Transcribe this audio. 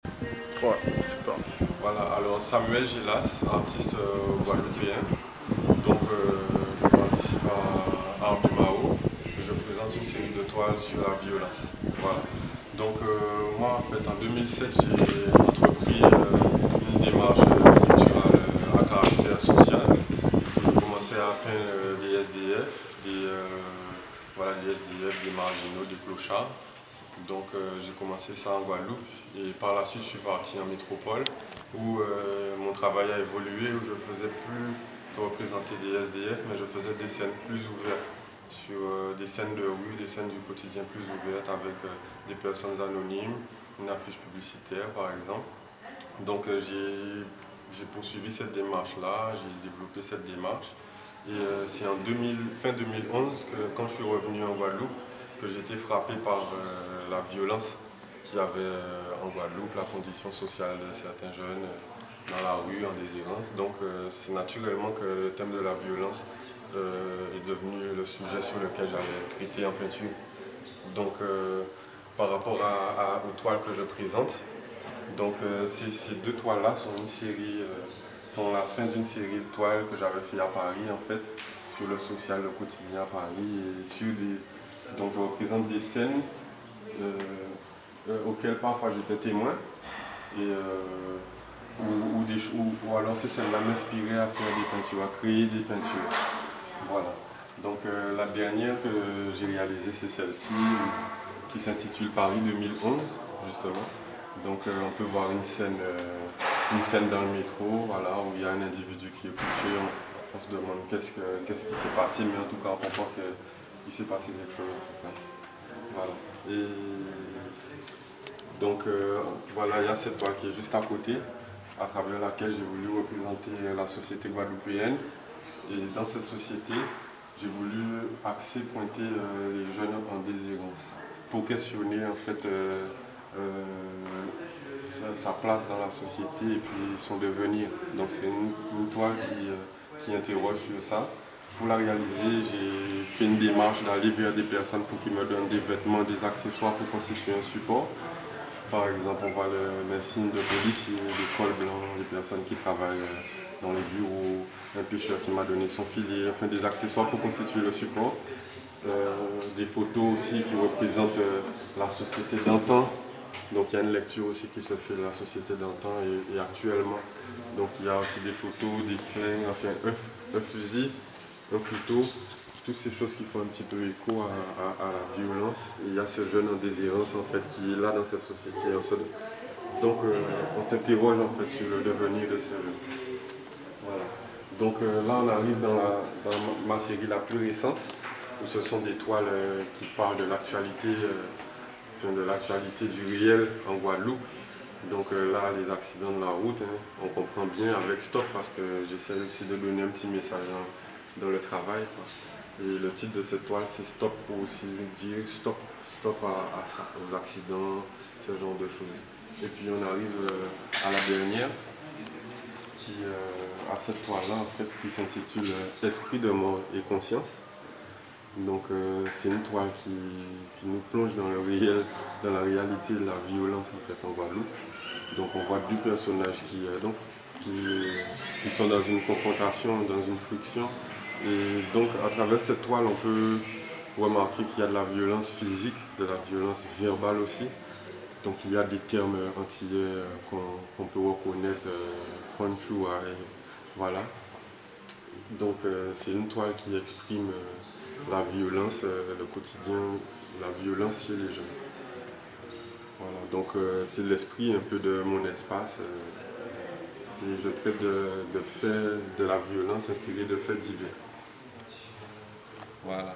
3, c'est parti. Voilà, alors Samuel Gélas, artiste guadeloupéen. Donc je participe à Art de Mao et je présente une série de toiles sur la violence. Voilà. Donc moi en fait en 2007 j'ai entrepris une démarche culturelle à caractère social où je commençais à peindre des SDF, voilà, des SDF, des marginaux, des clochards. Donc j'ai commencé ça en Guadeloupe et par la suite je suis parti en métropole où mon travail a évolué, où je faisais plus que représenter des SDF, mais je faisais des scènes plus ouvertes, sur des scènes de rue, des scènes du quotidien plus ouvertes avec des personnes anonymes, une affiche publicitaire par exemple. Donc j'ai poursuivi cette démarche-là, j'ai développé cette démarche. Et c'est en fin 2011 que quand je suis revenu en Guadeloupe, que j'ai été frappé par la violence qu'il y avait en Guadeloupe, la condition sociale de certains jeunes dans la rue, en déshérence. Donc c'est naturellement que le thème de la violence est devenu le sujet sur lequel j'allais traiter en peinture. Donc par rapport aux toiles que je présente, donc ces deux toiles-là sont une série, sont la fin d'une série de toiles que j'avais fait à Paris en fait, sur le social, le quotidien à Paris, et sur donc je représente des scènes auxquelles parfois j'étais témoin, et, ou alors ces scènes-là m'inspiraient à faire des peintures, à créer des peintures. Voilà. Donc la dernière que j'ai réalisée, c'est celle-ci, qui s'intitule Paris 2011, justement. Donc on peut voir une scène dans le métro, voilà, où il y a un individu qui est couché. On se demande qu'est-ce qui s'est passé, mais en tout cas on comprend qu'il s'est passé quelque chose. En fait, hein. Voilà. Et donc voilà, il y a cette toile qui est juste à côté, à travers laquelle j'ai voulu représenter la société guadeloupéenne. Et dans cette société, j'ai voulu pointer les jeunes en déshérence pour questionner en fait sa place dans la société et puis son devenir. Donc c'est une toile qui interroge sur ça. Pour la réaliser, j'ai fait une démarche d'aller vers des personnes pour qu'ils me donnent des vêtements, des accessoires pour constituer un support. Par exemple, on voit les signes de police, des cols blancs, les personnes qui travaillent dans les bureaux, un pêcheur qui m'a donné son filet, enfin des accessoires pour constituer le support. Des photos aussi qui représentent la société d'antan. Donc il y a une lecture aussi qui se fait de la société d'antan et actuellement. Donc il y a aussi des photos, des flingues, enfin un fusil, un couteau, toutes ces choses qui font un petit peu écho à la violence. Et il y a ce jeune en déshérence en fait qui est là dans cette société. Donc on s'interroge en fait sur le devenir de ce jeune. Voilà. Donc là on arrive dans ma série la plus récente, où ce sont des toiles qui parlent de l'actualité, du réel en Guadeloupe. Donc là, les accidents de la route, hein, on comprend bien avec Stop parce que j'essaie aussi de donner un petit message dans le travail, quoi. Et le titre de cette toile, c'est Stop pour aussi dire stop à ça, aux accidents, ce genre de choses. Et puis on arrive à la dernière, à cette toile-là, en fait, qui s'intitule Esprit de mort et conscience. Donc c'est une toile qui nous plonge dans le réel, dans la réalité de la violence en fait en Guadeloupe. Donc on voit deux personnages qui sont dans une confrontation, dans une friction. Et donc à travers cette toile on peut remarquer qu'il y a de la violence physique, de la violence verbale aussi. Donc il y a des termes antillais qu'on peut reconnaître, Fonchua, voilà. Donc c'est une toile qui exprime la violence, le quotidien, la violence chez les jeunes. Voilà, donc c'est l'esprit un peu de mon espace. Je traite de faits, de la violence inspirée de faits divers. Voilà.